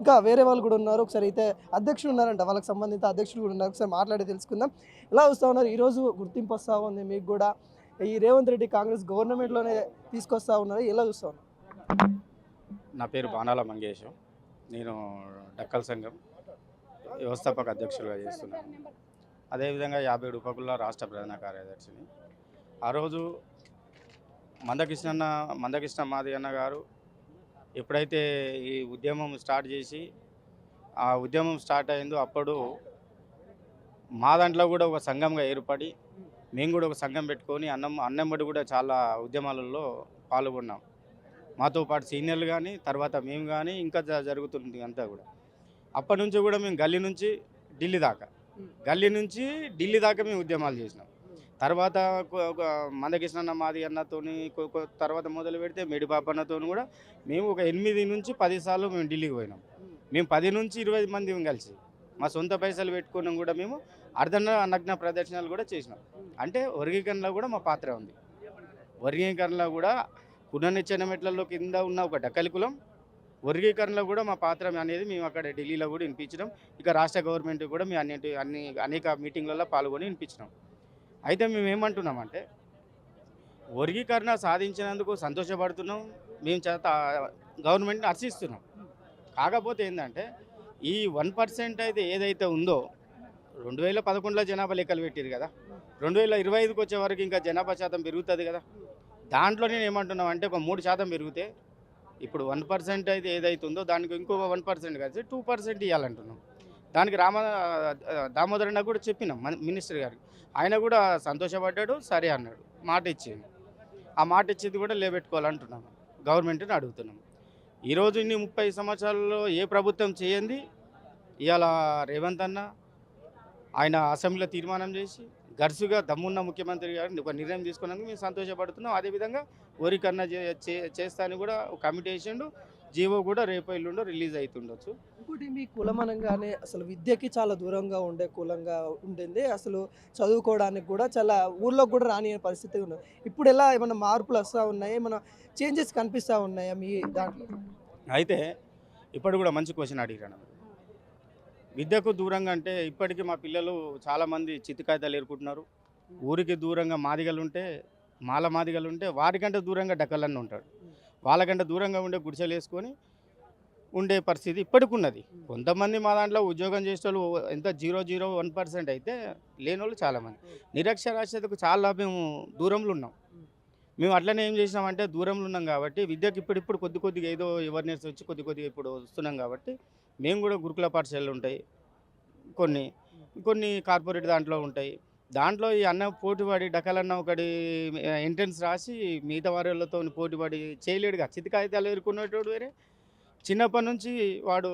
ఇంకా వేరే వాళ్ళు కూడా ఉన్నారు. ఒకసారి అయితే అధ్యక్షుడు ఉన్నారంట, వాళ్ళకి సంబంధిత అధ్యక్షుడు కూడా ఉన్నారు. ఒకసారి మాట్లాడి తెలుసుకుందాం. ఎలా వస్తూ ఉన్నారు? ఈరోజు గుర్తింపు వస్తూ ఉంది మీకు కూడా. ఈ రేవంత్ రెడ్డి కాంగ్రెస్ గవర్నమెంట్లోనే తీసుకొస్తా ఉన్నారు, ఎలా చూస్తూ ఉన్నారు? నా పేరు బాణాల మంగేశం. నేను డక్కల్ సంఘం వ్యవస్థాపక అధ్యక్షులుగా చేస్తున్నాను. అదేవిధంగా 50 రూపాయల రాష్ట్ర ప్రధాన కార్యదర్శిని. ఆ రోజు మందకృష్ణ మాదిగన్న గారు ఎప్పుడైతే ఈ ఉద్యమం స్టార్ట్ చేసి ఆ ఉద్యమం స్టార్ట్ అయిందో అప్పుడు మా దాంట్లో కూడా ఒక సంఘంగా ఏర్పడి మేము కూడా ఒక సంఘం పెట్టుకొని అన్నమ్మడి కూడా చాలా ఉద్యమాలలో పాల్గొన్నాం. మాతో పాటు సీనియర్లు కానీ తర్వాత మేము కానీ ఇంకా జరుగుతుంది అంతా కూడా. అప్పటి నుంచి కూడా మేము గల్లీ నుంచి ఢిల్లీ దాకా మేము ఉద్యమాలు చేసినాం. తర్వాత మందకృష్ణ మాది అన్నతోని తర్వాత మొదలు పెడితే మెడిపాపన్నతో కూడా మేము ఒక 8 నుంచి 10 సార్లు మేము ఢిల్లీకి పోయినాం. మేము 10 నుంచి 20 మంది కలిసి మా సొంత పైసలు పెట్టుకున్నాం కూడా మేము నగ్న ప్రదర్శనలు కూడా చేసినాం. అంటే వర్గీకరణలో కూడా మా పాత్ర ఉంది. వర్గీకరణలో కూడా పునర్నిచ్చిన మెట్లలో కింద ఉన్న ఒక డక్కలి కులం వర్గీకరణలో కూడా మా పాత్ర అనేది మేము అక్కడ ఢిల్లీలో కూడా వినిపించడం, ఇక రాష్ట్ర గవర్నమెంట్ కూడా మేము అనేక మీటింగ్లలో పాల్గొని వినిపించినాం. అయితే మేము ఏమంటున్నామంటే వర్గీకరణ సాధించినందుకు సంతోషపడుతున్నాం, మేము గవర్నమెంట్ని హర్షిస్తున్నాం. కాకపోతే ఏంటంటే ఈ 1% అయితే ఏదైతే ఉందో 2011లో జనాభా లెక్కలు పెట్టారు కదా, 2025కి వచ్చే వరకు ఇంకా జనాభా శాతం పెరుగుతుంది కదా. దాంట్లో నేను ఏమంటున్నాం అంటే ఒక 3% పెరిగితే ఇప్పుడు 1% అయితే ఏదైతుందో దానికి ఇంకొక 1% కలిసి 2% ఇవ్వాలంటున్నాం. దానికి దామోదరన్న కూడా చెప్పినాం మినిస్టర్ గారికి. ఆయన కూడా సంతోషపడ్డాడు, సరే అన్నాడు, మాట ఇచ్చింది. ఆ మాట ఇచ్చింది కూడా లేబెట్టుకోవాలంటున్నాం, గవర్నమెంట్ని అడుగుతున్నాం. ఈరోజు ఇన్ని 30 సంవత్సరాలలో ఏ ప్రభుత్వం చేయండి ఇవాళ రేవంత్ అన్న ఆయన అసెంబ్లీలో తీర్మానం చేసి గర్సుగా దమ్మున్న ముఖ్యమంత్రి గారిని ఒక నిర్ణయం తీసుకున్నందుకు మేము సంతోషపడుతున్నాం. అదేవిధంగా వర్గీకరణ చేస్తా అని కూడా ఒక కమిటీ వేసిండు, జీవో కూడా రేపు ఎల్లుండో రిలీజ్ అవుతుండొచ్చు. ఇంకోటి మీ కులం అనగానే అసలు విద్యకి చాలా దూరంగా ఉండే కులంగా ఉంటుంది. అసలు చదువుకోవడానికి కూడా చాలా ఊళ్ళో కూడా రాని పరిస్థితి ఉన్నది. ఇప్పుడు ఎలా ఏమైనా మార్పులు వస్తూ ఉన్నాయి, ఏమైనా చేంజెస్ కనిపిస్తూ ఉన్నాయా మీ దాంట్లో? అయితే ఇప్పుడు కూడా మంచి క్వశ్చన్ అడిగాను. విద్యకు దూరంగా అంటే ఇప్పటికీ మా పిల్లలు చాలామంది చిత్తుకాయితాలు ఏరుకుంటున్నారు. ఊరికి దూరంగా మాదిగలు ఉంటే వారికంటే దూరంగా డక్కలన్న ఉంటాడు. వాళ్ళకంటే దూరంగా ఉండే గుడిసెలు వేసుకొని ఉండే పరిస్థితి ఇప్పటికి ఉన్నది. కొంతమంది మా దాంట్లో ఉద్యోగం చేసేవాళ్ళు ఎంత 0.01% అయితే లేని వాళ్ళు చాలామంది. నిరక్షరాస్యతకు చాలా మేము దూరంలో ఉన్నాం. మేము అట్లనే ఏం చేసినామంటే దూరంలో ఉన్నాం కాబట్టి విద్యకు ఇప్పుడు కొద్దిగా ఏదో అవేర్నెస్ వచ్చి కొద్దిగా ఇప్పుడు వస్తున్నాం కాబట్టి మేము కూడా గురుకుల పాఠశాలలు ఉంటాయి, కొన్ని కార్పొరేట్ దాంట్లో ఉంటాయి. దాంట్లో ఈ అన్న పోటీపడి డక్కలన్న ఒకటి ఎంట్రన్స్ రాసి మిగతా వారితో పోటీపడి చేయలేడుగా. చితికాయితాలు ఎదుర్కొనేటోడు వేరే, చిన్నప్పటి నుంచి వాడు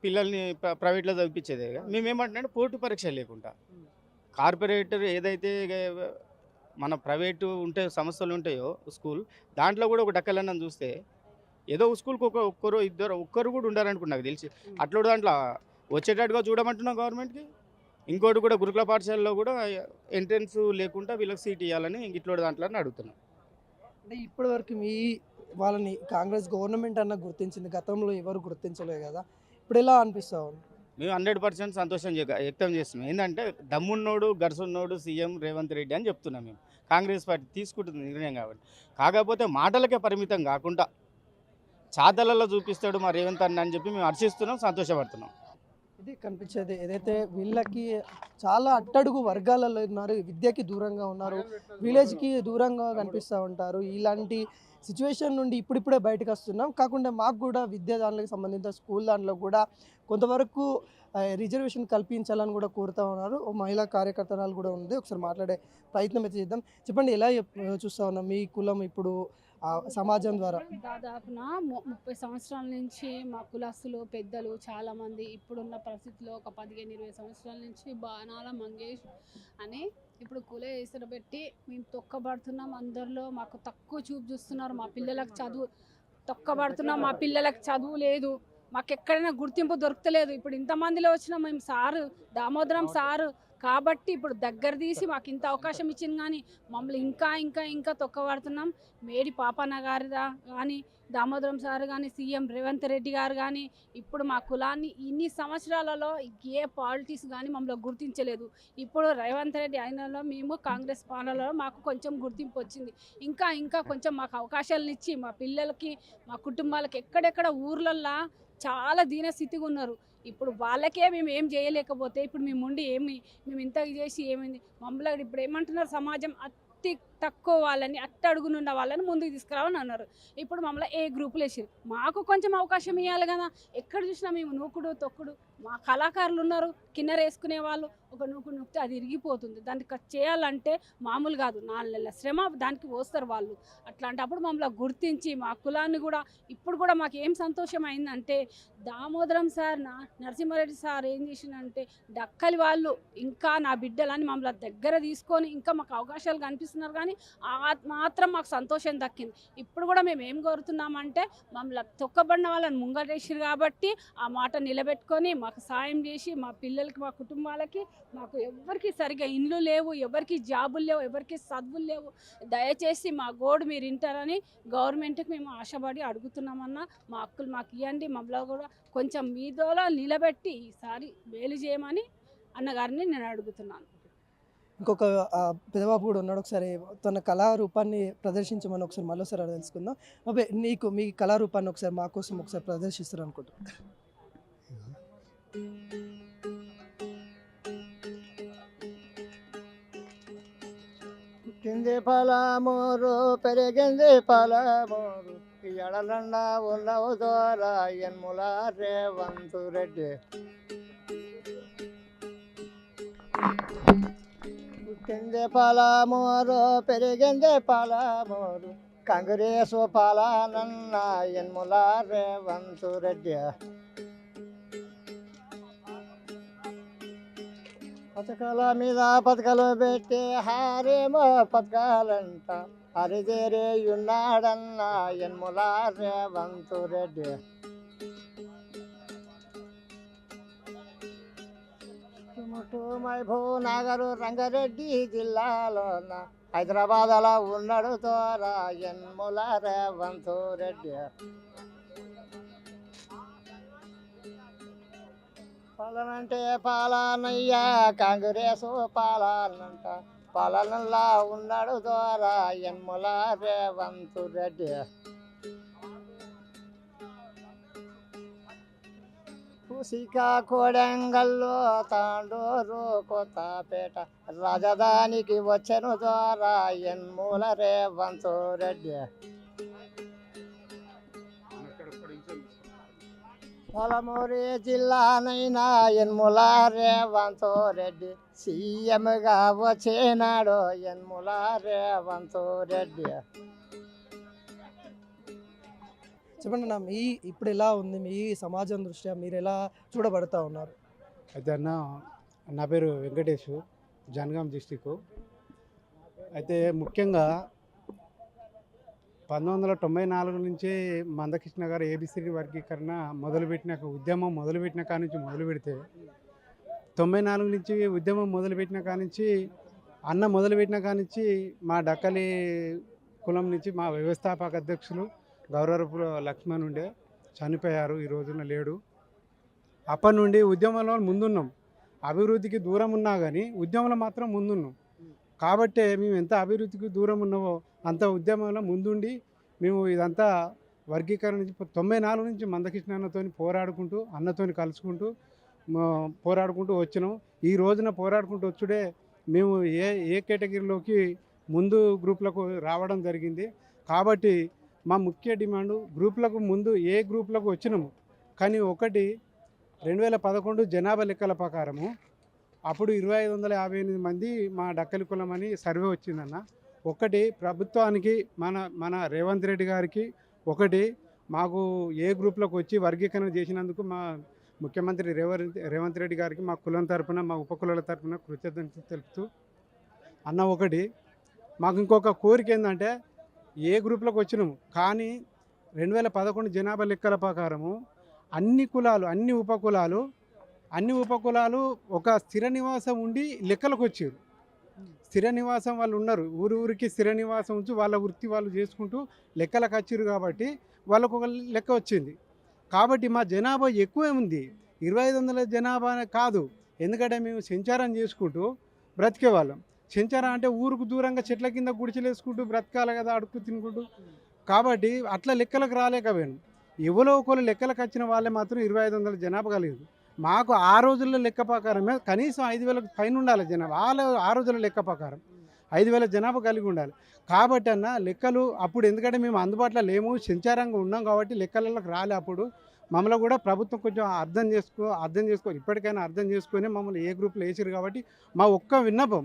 పిల్లల్ని ప్రైవేట్లో చదివించేదేగా. మేమేమంటున్నాం పోటీ పరీక్ష లేకుండా కార్పొరేటర్ ఏదైతే మన ప్రైవేటు సంస్థలు ఉంటాయో స్కూల్ దాంట్లో కూడా ఒక డక్కలన్న చూస్తే ఏదో స్కూల్కి ఒక్కరు కూడా ఉండాలనుకున్నా నాకు తెలిసి. అట్లా దాంట్లో వచ్చేటట్టుగా చూడమంటున్నాం గవర్నమెంట్కి. ఇంకోటి కూడా గురుకుల పాఠశాలలో కూడా ఎంట్రన్స్ లేకుండా వీళ్ళకి సీట్ ఇవ్వాలని ఇట్లా దాంట్లో అడుగుతున్నాం. అంటే ఇప్పటివరకు వాళ్ళని కాంగ్రెస్ గవర్నమెంట్ అన్న గుర్తించింది, గతంలో ఎవరు గుర్తించలేదు కదా, ఇప్పుడు ఎలా అనిపిస్తా ఉంది? మేము 100% సంతోషం వ్యక్తం చేస్తున్నాం. ఏంటంటే దమ్మున్నోడు గర్సున్నోడు సీఎం రేవంత్ రెడ్డి అని చెప్తున్నాం. మేము కాంగ్రెస్ పార్టీ తీసుకుంటుంది నిర్ణయం కాబట్టి. కాకపోతే మాటలకే పరిమితం కాకుండా చాతలలో చూపిస్తాడు మా రేవంత్ అన్న అని చెప్పి మేము హర్షిస్తున్నాం, సంతోషపడుతున్నాం. ఇది కనిపించేది ఏదైతే వీళ్ళకి చాలా అట్టడుగు వర్గాలలో ఉన్నారు, విద్యకి దూరంగా ఉన్నారు, విలేజ్కి దూరంగా కనిపిస్తూ ఉంటారు. ఇలాంటి సిచ్యువేషన్ నుండి ఇప్పుడిప్పుడే బయటకు వస్తున్నాం. కాకుండా మాకు కూడా విద్య దాంట్లోకి సంబంధించిన స్కూల్ దాంట్లో కూడా కొంతవరకు రిజర్వేషన్ కల్పించాలని కూడా కోరుతూ ఉన్నారు. మహిళా కార్యకర్తలు కూడా ఉంది, ఒకసారి మాట్లాడే ప్రయత్నం అయితే చేద్దాం. చెప్పండి, ఎలా చూస్తూ ఉన్నాం మీ కులం ఇప్పుడు సమాజం ద్వారా? దాదాపున 30 సంవత్సరాల నుంచి మా కులస్తులు పెద్దలు చాలామంది ఇప్పుడున్న పరిస్థితిలో ఒక 15-20 సంవత్సరాల నుంచి బాణాల మంగేష్ అని ఇప్పుడు కుల ఎసరు పెట్టి మేము తొక్కబడుతున్నాం. అందరిలో మాకు తక్కువ చూపు చూస్తున్నారు. మా పిల్లలకు తొక్కబడుతున్నాం. మా పిల్లలకు చదువు లేదు, మాకు ఎక్కడైనా గుర్తింపు దొరకలేదు. ఇప్పుడు ఇంతమందిలో వచ్చినా మేము సారు దామోదరం సారు కాబట్టి ఇప్పుడు దగ్గర తీసి మాకు ఇంత అవకాశం ఇచ్చింది, కానీ మమ్మల్ని ఇంకా ఇంకా ఇంకా తొక్కబడుతున్నాం. మేడి పాపన్న గారి కానీ, దామోదరం సార్ కానీ, సీఎం రేవంత్ రెడ్డి గారు కానీ ఇప్పుడు మా కులాన్ని ఇన్ని సంవత్సరాలలో ఏ పాలిటిక్స్ కానీ మమ్మల్ని గుర్తించలేదు. ఇప్పుడు రేవంత్ రెడ్డి అయినలో మేము కాంగ్రెస్ పాలనలో మాకు కొంచెం గుర్తింపు వచ్చింది. ఇంకా ఇంకా కొంచెం మాకు అవకాశాలను ఇచ్చి మా పిల్లలకి, మా కుటుంబాలకి ఎక్కడెక్కడ ఊర్లల్లో చాలా దీనస్థితిగా ఉన్నారు. ఇప్పుడు వాళ్ళకే మేము ఏం చేయలేకపోతే ఇప్పుడు మేము ఉండి మేము ఇంత చేసి ఏమైంది? మమ్మల్ని ఇప్పుడు ఏమంటున్నారు, సమాజం అతి తక్కువ వాళ్ళని, అట్టడుగునున్న వాళ్ళని ముందుకు తీసుకురావని అన్నారు. ఇప్పుడు మమ్మల్ని ఏ గ్రూపులు వేసారు. మాకు కొంచెం అవకాశం ఇవ్వాలి కదా. ఎక్కడ చూసినా మేము నూకుడు తొక్కుడు, మా కళాకారులు ఉన్నారు, కిన్నెర వేసుకునే వాళ్ళు, ఒక నూకుడు నూకితే అది ఇరిగిపోతుంది. దానికి చేయాలంటే మామూలు కాదు, 4 నెలల శ్రమ దానికి పోస్తారు వాళ్ళు. అట్లాంటప్పుడు మమ్మల్ని గుర్తించి మా కులాన్ని కూడా ఇప్పుడు కూడా మాకు ఏం సంతోషం అయిందంటే, దామోదరం సార్, నరసింహారెడ్డి సార్ ఏం చేసిందంటే, డక్కలి వాళ్ళు ఇంకా నా బిడ్డలని మమ్మల్ని దగ్గర తీసుకొని ఇంకా మాకు అవకాశాలు కనిపిస్తున్నారు. కానీ మాత్రం మాకు సంతోషం దక్కింది. ఇప్పుడు కూడా మేము ఏం కోరుతున్నామంటే, మమ్మల్ని తొక్కబడిన వాళ్ళని ముంగటేసారు కాబట్టి ఆ మాట నిలబెట్టుకొని మాకు సాయం చేసి, మా పిల్లలకి, మా కుటుంబాలకి, మాకు ఎవరికి సరిగ్గా ఇండ్లు లేవు, ఎవరికి జాబులు లేవు, ఎవరికి చదువులు లేవు, దయచేసి మా గోడు మీరు వింటారని గవర్నమెంట్కి మేము ఆశపడి అడుగుతున్నామన్నా. మా హక్కులు మాకు ఇవ్వండి, మమ్మల్ని కూడా కొంచెం మీదోలో నిలబెట్టి ఈసారి మేలు చేయమని అన్నగారిని నేను అడుగుతున్నాను. ఇంకొక పెదబాబు కూడా ఉన్నాడు. ఒకసారి తన కళారూపాన్ని ప్రదర్శించమని ఒకసారి మరోసారి తెలుసుకుందాం. బాబాయ్, మీ కళారూపాన్ని ఒకసారి మా కోసం ఒకసారి ప్రదర్శిస్తారు అనుకుంటున్నాను. పుట్టింది పలామూరు, పెరిగింది పలామూరు, ఎడలండా ఉన్నవు ద్వారా ఎన్ముల రేవంత్ రెడ్డి. పుట్టింది పలామూరు, పెరిగింది పలామూరు, కాంగ్రెసు పాలనన్న ఎన్ముల రేవంత్ రెడ్డి. పథకాల మీద పథకాలు పెట్టి హారేమో పథకాలంట, హరిదేరే ఉన్నాడన్న ఎన్ముల రేవంత్ రెడ్డి. మైభూ నగరు రంగారెడ్డి జిల్లాలోన హైదరాబాద్లో ఉన్నాడు ద్వారా ఎన్ముల రేవంత్ రెడ్డి. పాలనంటే పాలనయ్యా, కాంగ్రెసు పాలనంట, పాలనలా ఉన్నాడు ద్వారా ఎన్ముల రేవంత్ రెడ్డి. కుసిక కొడంగల్లో, తాండూరు, కొత్తపేట రాజధానికి వచ్చెను ద్వారా ఎన్ముల రేవంత్ రెడ్డి. పొలమూరి జిల్లానైనా ఎన్ముల రేవంత్ రెడ్డి, సీఎంగా వచ్చినాడు ఎన్ముల రేవంత్ రెడ్డి. చెప్పండి అన్న, ఇప్పుడు ఎలా ఉంది మీ సమాజం దృష్ట్యా, మీరు ఎలా చూడబడతా ఉన్నారు? అయితే అన్న, నా పేరు వెంకటేష్, జనగాం డిస్టిక్. అయితే ముఖ్యంగా 1994 నుంచి మందకృష్ణ గారు ఏబిసిడి వర్గీకరణ ఉద్యమం మొదలుపెట్టిన కాడ నుంచి మొదలు పెడితే 94 నుంచి ఉద్యమం మొదలుపెట్టిన కాడ నుంచి మొదలుపెట్టిన కాడ నుంచి మా డక్కలి కులం నుంచి మా వ్యవస్థాపక అధ్యక్షులు గౌరవపు లక్ష్మణ్ ఉండే చనిపోయారు, ఈ రోజున లేడు. అప్పటి నుండి ఉద్యమంలో ముందున్నాం. అభివృద్ధికి దూరం ఉన్నా కానీ ఉద్యమంలో మాత్రం ముందున్నాం. కాబట్టే మేము ఎంత అభివృద్ధికి దూరం ఉన్నామో అంత ఉద్యమంలో ముందుండి మేము ఇదంతా వర్గీకరణ నుంచి 94 నుంచి మందకృష్ణ అన్నతోని పోరాడుకుంటూ, అన్నతోని కలుసుకుంటూ పోరాడుకుంటూ వచ్చినాం. ఈ రోజున పోరాడుకుంటూ వచ్చుడే మేము ఏ కేటగిరీలోకి ముందు గ్రూప్లకు రావడం జరిగింది. కాబట్టి మా ముఖ్య డిమాండు, గ్రూపులకు ముందు ఏ గ్రూపులకు వచ్చినాము కానీ 2011 జనాభా లెక్కల ప్రకారము అప్పుడు 2558 మంది మా డక్కలి కులం అని సర్వే వచ్చిందన్న. ప్రభుత్వానికి మన రేవంత్ రెడ్డి గారికి మాకు ఏ గ్రూప్లోకి వచ్చి వర్గీకరణ చేసినందుకు మా ముఖ్యమంత్రి రేవంత్ రెడ్డి గారికి మా కులం తరపున, మా ఉపకులాల తరపున కృతజ్ఞతలు తెలుపుతూ అన్న, మాకు ఇంకొక కోరిక ఏంటంటే, ఏ గ్రూప్లోకి వచ్చినాము కానీ 2011 జనాభా లెక్కల ప్రకారము అన్ని కులాలు, అన్ని ఉపకులాలు అన్ని ఉపకులాలు ఒక స్థిర నివాసం ఉండి లెక్కలకు వచ్చారు. స్థిర నివాసం వాళ్ళు ఉన్నారు, ఊరికి స్థిర నివాసం ఉంచి వాళ్ళ వృత్తి వాళ్ళు చేసుకుంటూ లెక్కలకు వచ్చారు కాబట్టి వాళ్ళకు ఒక లెక్క వచ్చింది. కాబట్టి మా జనాభా ఎక్కువే ఉంది, 2500 జనాభా కాదు. ఎందుకంటే మేము సంచారం చేసుకుంటూ బ్రతికేవాళ్ళం. సంచారం అంటే ఊరుకు దూరంగా చెట్ల కింద గుడిచెలు వేసుకుంటూ బ్రతకాలి కదా, అడుక్కు తినుకుంటూ. కాబట్టి అట్లా లెక్కలకు రాలేకపోయాను. ఎవరో ఒకరు లెక్కలకు వచ్చిన వాళ్ళే మాత్రం 2500 జనాభా కలిగింది. మాకు ఆ రోజుల్లో లెక్క ప్రకారమే కనీసం 5000 పైన ఉండాలి జనాభా. ఆ రోజుల లెక్క ప్రకారం 5000 జనాభా కలిగి ఉండాలి. కాబట్టి అన్న లెక్కలు అప్పుడు, ఎందుకంటే మేము అందుబాటులో లేము, సంచారంగా ఉన్నాం కాబట్టి లెక్కలలోకి రాలే. అప్పుడు మమ్మల్ని కూడా ప్రభుత్వం కొంచెం అర్థం చేసుకో ఇప్పటికైనా అర్థం చేసుకొని మమ్మల్ని ఏ గ్రూప్లో వేసారు. కాబట్టి మా ఒక్క విన్నపం,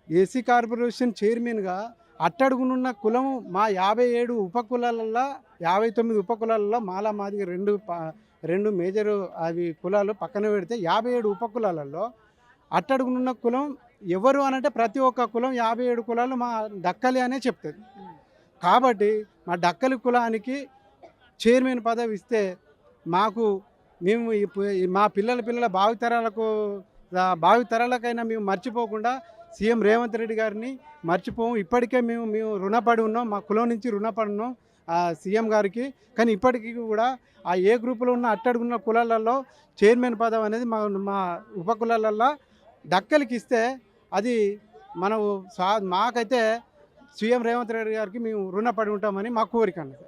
ఏసీ కార్పొరేషన్ చైర్మన్గా అట్టడుగునున్న కులం మా 57 ఉపకులాలల్లో 59 ఉపకులాలలో మాలా మాదిగ రెండు మేజర్ అవి కులాలు పక్కన పెడితే 57 ఉపకులాలలో అట్టడుగునున్న కులం ఎవరు అనంటే ప్రతి ఒక్క కులం 57 కులాలు మా డక్కలి అనే చెప్తుంది. కాబట్టి మా డక్కలి కులానికి చైర్మన్ పదవి ఇస్తే మేము మా పిల్లల భావితరాలకైనా మేము మర్చిపోకుండా సీఎం రేవంత్ రెడ్డి గారిని మర్చిపోము. ఇప్పటికే మేము రుణపడి ఉన్నాం, మా కులం నుంచి రుణపడి ఉన్నాం సీఎం గారికి. కానీ ఇప్పటికీ కూడా ఆ ఏ గ్రూపులో ఉన్న అట్టడుగున్న కులాలలో చైర్మన్ పదవి అనేది మా ఉపకులాలలో డక్కలికి ఇస్తే అది మాకైతే సీఎం రేవంత్ రెడ్డి గారికి మేము రుణపడి ఉంటామని మా కోరిక అన్నది.